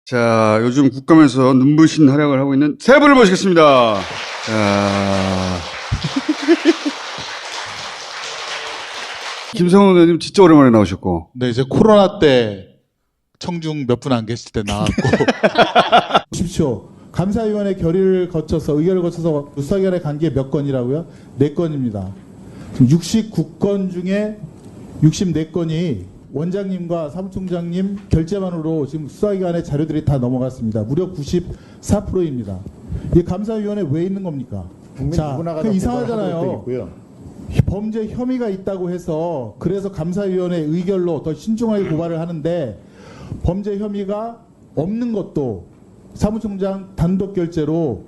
자, 요즘 국감에서 눈부신 활약을 하고 있는 세 분을 모시겠습니다. 자. 김성훈 의원님 진짜 오랜만에 나오셨고. 네, 이제 코로나 때 청중 몇 분 안 계실 때 나왔고. 보십시오. 감사위원회 결의를 거쳐서 의결을 거쳐서 수사기관에 간 게 몇 건이라고요? 4건입니다. 지금 69건 중에 64건이 원장님과 사무총장님 결재만으로 지금 수사기관의 자료들이 다 넘어갔습니다. 무려 94%입니다. 이게 감사위원회 왜 있는 겁니까? 자, 그 이상하잖아요. 범죄 혐의가 있다고 해서 그래서 감사위원회 의결로 더 신중하게 고발을 하는데 범죄 혐의가 없는 것도 사무총장 단독 결재로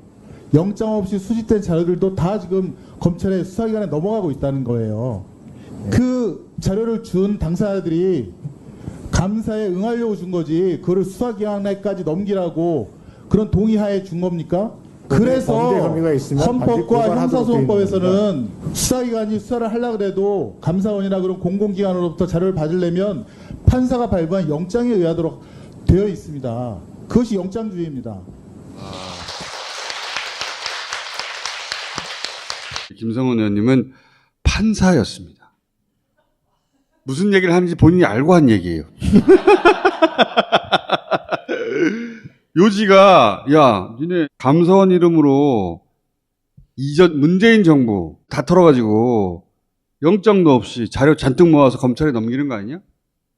영장 없이 수집된 자료들도 다 지금 검찰의 수사기관에 넘어가고 있다는 거예요. 그 자료를 준 당사자들이 감사에 응하려고 준 거지 그거를 수사기관에까지 넘기라고 그런 동의하에 준 겁니까? 그래서 헌법과 형사소송법에서는 수사기관이 수사를 하려고 해도 감사원이나 그런 공공기관으로부터 자료를 받으려면 판사가 발부한 영장에 의하도록 되어 있습니다. 그것이 영장주의입니다. 김성훈 의원님은 판사였습니다. 무슨 얘기를 하는지 본인이 알고 한 얘기예요. 요지가, 야, 니네 감사원 이름으로 이전 문재인 정부 다 털어가지고 영장도 없이 자료 잔뜩 모아서 검찰에 넘기는 거 아니냐?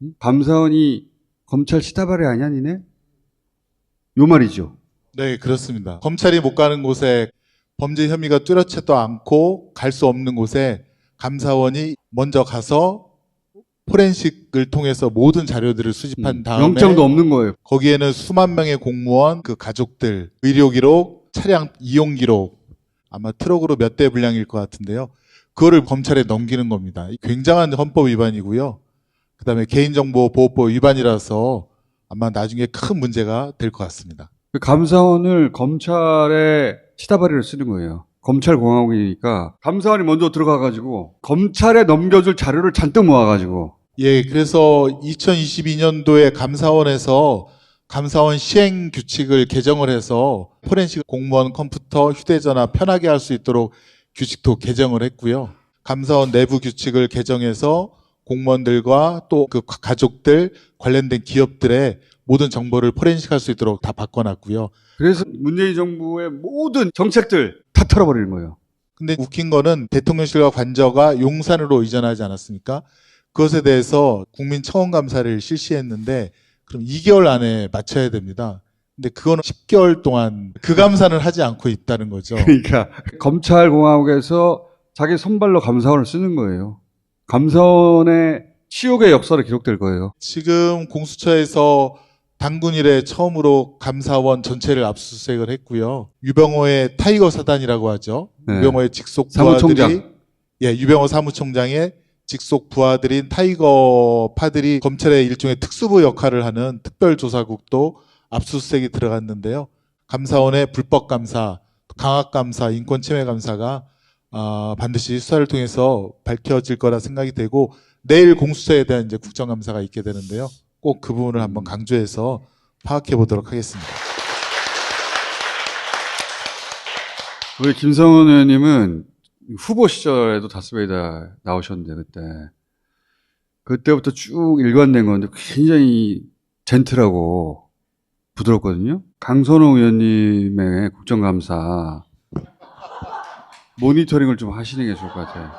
응? 감사원이 검찰 시다발이 아니야, 니네? 요 말이죠. 네, 그렇습니다. 검찰이 못 가는 곳에 범죄 혐의가 뚜렷하지도 않고 갈 수 없는 곳에 감사원이 먼저 가서 포렌식을 통해서 모든 자료들을 수집한 다음에 영장도 없는 거예요. 거기에는 수만 명의 공무원, 그 가족들, 의료 기록, 차량 이용 기록, 아마 트럭으로 몇 대 분량일 것 같은데요. 그거를 검찰에 넘기는 겁니다. 굉장한 헌법 위반이고요. 그다음에 개인정보보호법 위반이라서 아마 나중에 큰 문제가 될 것 같습니다. 감사원을 검찰의 시다바리를 쓰는 거예요. 검찰공화국이니까 감사원이 먼저 들어가가지고 검찰에 넘겨줄 자료를 잔뜩 모아가지고. 예, 그래서 2022년도에 감사원에서 감사원 시행 규칙을 개정을 해서 포렌식 공무원 컴퓨터, 휴대전화 편하게 할 수 있도록 규칙도 개정을 했고요. 감사원 내부 규칙을 개정해서 공무원들과 또 그 가족들, 관련된 기업들의 모든 정보를 포렌식할 수 있도록 다 바꿔놨고요. 그래서 문재인 정부의 모든 정책들 다 털어버리는 거예요. 근데 웃긴 거는 대통령실과 관저가 용산으로 이전하지 않았습니까? 그것에 대해서 국민청원감사를 실시했는데 그럼 2개월 안에 마쳐야 됩니다. 근데 그거는 10개월 동안 그 감사는 하지 않고 있다는 거죠. 그러니까 검찰공화국에서 자기 손발로 감사원을 쓰는 거예요. 감사원의 치욕의 역사로 기록될 거예요. 지금 공수처에서 당군 이래 처음으로 감사원 전체를 압수수색을 했고요. 유병호의 타이거 사단이라고 하죠. 네. 유병호의 직속 사무총장. 부하들이 유병호 사무총장의 직속 부하들인 타이거 파들이 검찰의 일종의 특수부 역할을 하는 특별조사국도 압수수색이 들어갔는데요. 감사원의 불법감사, 강압감사, 인권침해감사가 반드시 수사를 통해서 밝혀질 거라 생각이 되고 내일 공수처에 대한 이제 국정감사가 있게 되는데요. 꼭 그 부분을 한번 강조해서 파악해 보도록 하겠습니다. 우리 김성훈 의원님은 후보 시절에도 다스베이다 나오셨는데 그때부터 쭉 일관된 건데 굉장히 젠틀하고 부드럽거든요. 강선호 의원님의 국정감사 모니터링을 좀 하시는 게 좋을 것 같아요.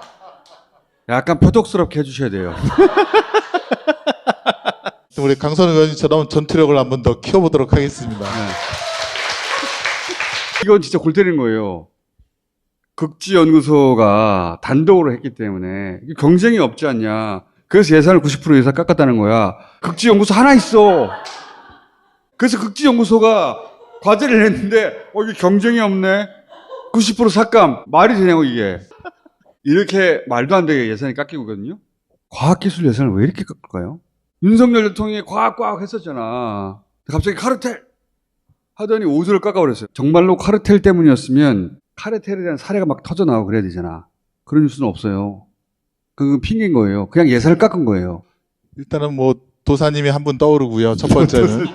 약간 표독스럽게 해주셔야 돼요. 우리 강선 의원님처럼 전투력을 한번 더 키워보도록 하겠습니다. 이건 진짜 골 때리는 거예요. 극지연구소가 단독으로 했기 때문에 경쟁이 없지 않냐. 그래서 예산을 90% 이상 깎았다는 거야. 극지연구소 하나 있어. 그래서 극지연구소가 과제를 했는데 이게 경쟁이 없네. 90% 삭감. 말이 되냐고 이게. 이렇게 말도 안 되게 예산이 깎이거든요. 과학기술 예산을 왜 이렇게 깎을까요? 윤석열 대통령이 과학 했었잖아. 갑자기 카르텔 하더니 옷을 깎아버렸어요. 정말로 카르텔 때문이었으면 카르텔에 대한 사례가 막 터져나오고 그래야 되잖아. 그런 뉴스는 없어요. 그건 핑계인 거예요. 그냥 예산을 깎은 거예요. 일단은 뭐 도사님이 한 분 떠오르고요. 첫 번째는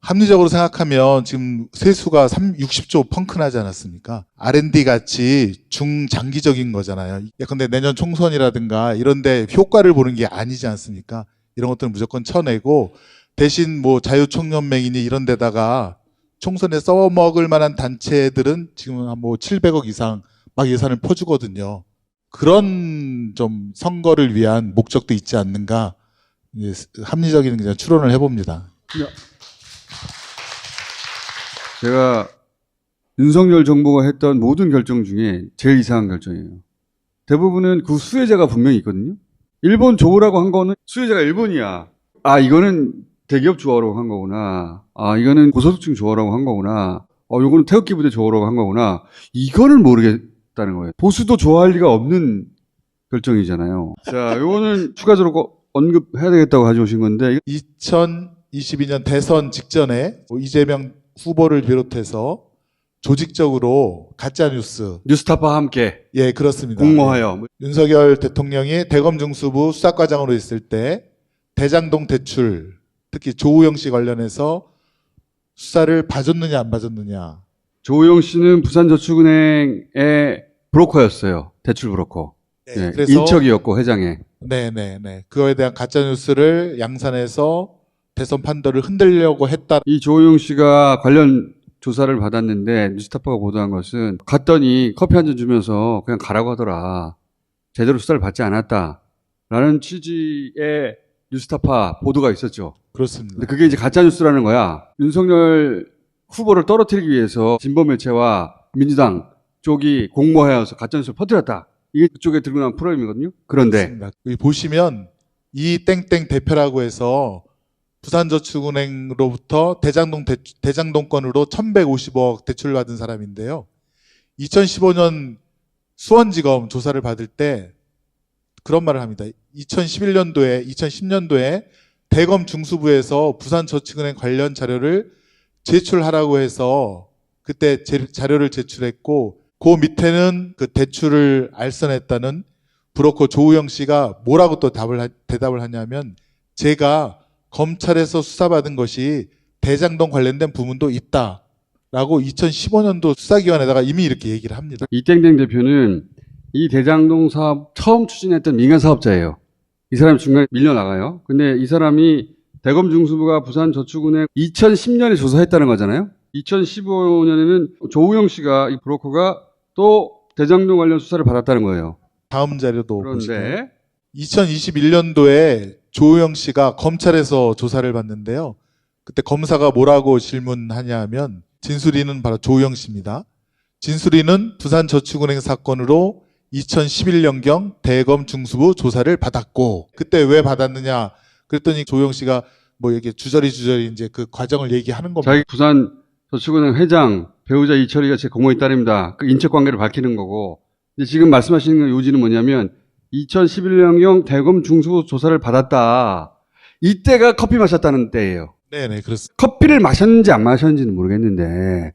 합리적으로 생각하면 지금 세수가 60조 펑크나지 않았습니까? R&D 같이 중장기적인 거잖아요. 예컨대 내년 총선이라든가 이런데 효과를 보는 게 아니지 않습니까? 이런 것들은 무조건 쳐내고 대신 뭐 자유총연맹이니 이런 데다가 총선에 써먹을 만한 단체들은 지금 한 뭐 700억 이상 막 예산을 퍼주거든요. 그런 좀 선거를 위한 목적도 있지 않는가, 합리적인 그냥 추론을 해봅니다. 제가 윤석열 정부가 했던 모든 결정 중에 제일 이상한 결정이에요. 대부분은 그 수혜자가 분명히 있거든요. 일본 좋으라고 한 거는 수혜자가 일본이야. 아, 이거는 대기업 좋아라고 한 거구나. 아, 이거는 고소득층 좋아라고 한 거구나. 요거는 태극기 부대 좋아라고 한 거구나. 이거는 모르겠다는 거예요. 보수도 좋아할 리가 없는 결정이잖아요. 자, 요거는 추가적으로 언급해야 되겠다고 가져오신 건데. 2022년 대선 직전에 이재명 후보를 비롯해서 조직적으로 가짜뉴스. 뉴스타파와 함께. 예, 그렇습니다. 공모하여. 윤석열 대통령이 대검중수부 수사과장으로 있을 때 대장동 대출, 특히 조우영 씨 관련해서 수사를 봐줬느냐 안 봐줬느냐. 조우영 씨는 부산저축은행의 브로커였어요. 대출 브로커. 네, 네, 인척이었고 회장에. 네네네. 그거에 대한 가짜뉴스를 양산해서 대선 판도를 흔들려고 했다. 이 조우영 씨가 관련 조사를 받았는데 뉴스타파가 보도한 것은 갔더니 커피 한 잔 주면서 그냥 가라고 하더라. 제대로 수사를 받지 않았다라는 취지의 뉴스타파 보도가 있었죠. 그렇습니다. 근데 그게 이제 가짜뉴스라는 거야. 윤석열 후보를 떨어뜨리기 위해서 진보 매체와 민주당 쪽이 공모하여서 가짜뉴스를 퍼뜨렸다. 이게 그쪽에 들고 나온 프로그램이거든요. 그런데 그렇습니다. 여기 보시면 이 땡땡 대표라고 해서 부산저축은행으로부터 대장동권으로 1150억 대출을 받은 사람인데요. 2015년 수원지검 조사를 받을 때 그런 말을 합니다. 2010년도에 대검 중수부에서 부산저축은행 관련 자료를 제출하라고 해서 그때 자료를 제출했고, 그 밑에는 그 대출을 알선했다는 브로커 조우영 씨가 뭐라고 또 대답을 하냐면, 제가 검찰에서 수사받은 것이 대장동 관련된 부분도 있다라고 2015년도 수사기관에다가 이미 이렇게 얘기를 합니다. 이땡땡 대표는 이 대장동 사업 처음 추진했던 민간 사업자예요. 이 사람이 중간에 밀려나가요. 근데 이 사람이 대검중수부가 부산저축은행 2010년에 조사했다는 거잖아요. 2015년에는 조우영 씨가, 이 브로커가 또 대장동 관련 수사를 받았다는 거예요. 다음 자료도 보시면 그런데 2021년도에 조우영 씨가 검찰에서 조사를 받는데요. 그때 검사가 뭐라고 질문하냐 하면, 진술인은 바로 조우영 씨입니다. 진술인은 부산저축은행 사건으로 2011년경 대검 중수부 조사를 받았고, 그때 왜 받았느냐 그랬더니 조우영 씨가 뭐 이렇게 주저리 이제 그 과정을 얘기하는 겁니다. 자기 부산저축은행 회장 배우자 이철이가 제 공모에 따릅니다. 그 인적 관계를 밝히는 거고. 근데 지금 말씀하시는 요지는 뭐냐면 2011년경 대검 중수부 조사를 받았다. 이때가 커피 마셨다는 때예요. 네네, 그렇습니다. 커피를 마셨는지 안 마셨는지는 모르겠는데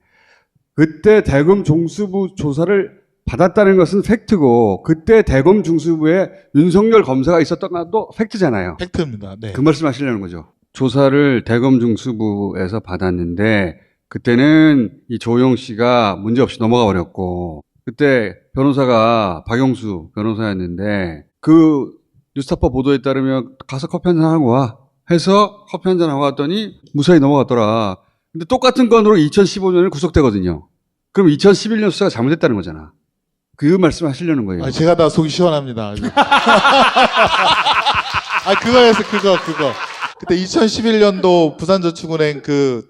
그때 대검 중수부 조사를 받았다는 것은 팩트고, 그때 대검 중수부에 윤석열 검사가 있었던 것도 팩트잖아요. 팩트입니다. 네. 그 말씀 하시려는 거죠. 조사를 대검 중수부에서 받았는데 그때는 이 조용 씨가 문제없이 넘어가 버렸고, 그때 변호사가 박영수 변호사였는데 그 뉴스타파 보도에 따르면 가서 커피 한잔 하고 와 해서 커피 한잔 하고 왔더니 무사히 넘어갔더라. 근데 똑같은 건으로 2015년에 구속되거든요. 그럼 2011년 수사가 잘못됐다는 거잖아. 그 말씀 하시려는 거예요. 제가 다 속이 시원합니다. 그거였어, 그거. 그때 2011년도 부산저축은행 그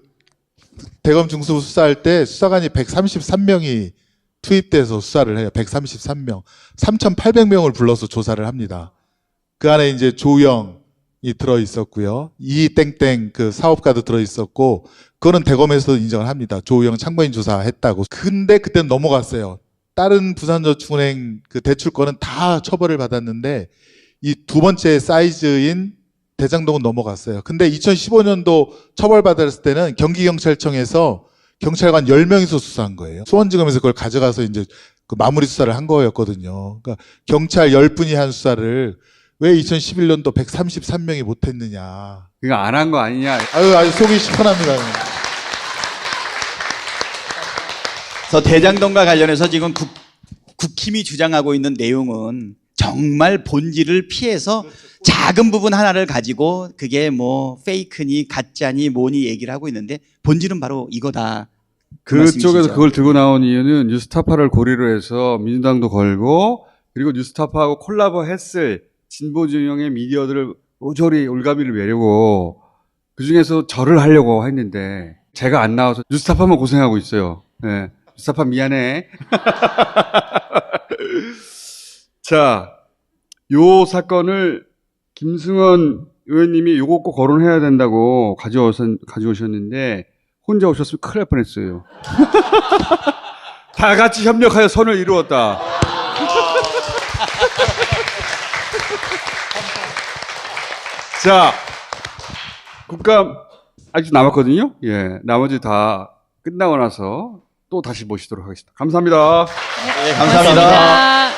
대검 중수부 수사할 때 수사관이 133명이 투입돼서 수사를 해요. 133명. 3,800명을 불러서 조사를 합니다. 그 안에 이제 조우영이 들어 있었고요. 이땡땡 그 사업가도 들어 있었고, 그거는 대검에서도 인정을 합니다. 조우영 참고인 조사했다고. 근데 그때는 넘어갔어요. 다른 부산저축은행 그 대출권은 다 처벌을 받았는데 이 두 번째 사이즈인 대장동은 넘어갔어요. 근데 2015년도 처벌받았을 때는 경기경찰청에서 경찰관 10명이서 수사한 거예요. 수원지검에서 그걸 가져가서 이제 그 마무리 수사를 한 거였거든요. 그러니까 경찰 10분이 한 수사를 왜 2011년도 133명이 못했느냐. 그거 안 한 거 아니냐. 아주 속이 시원합니다. 저 대장동과 관련해서 지금 국힘이 주장하고 있는 내용은 정말 본질을 피해서 작은 부분 하나를 가지고 그게 뭐 페이크니 가짜니 뭐니 얘기를 하고 있는데 본질은 바로 이거다. 그 그쪽에서 말씀이시죠? 그걸 들고 나온 이유는 뉴스타파를 고리로 해서 민주당도 걸고 그리고 뉴스타파하고 콜라보 했을 진보 진영의 미디어들을 모조리 올가미를 매려고 그중에서 절을 하려고 했는데 제가 안 나와서 뉴스타파만 고생하고 있어요. 네. 뉴스타파 미안해. 자, 요 사건을 김승원 의원님이 요거 꼭 거론해야 된다고 가져오셨는데 혼자 오셨으면 큰일 날 뻔했어요. 다 같이 협력하여 선을 이루었다. 자, 국감 아직 남았거든요. 예, 나머지 다 끝나고 나서 또 다시 모시도록 하겠습니다. 감사합니다. 네, 감사합니다.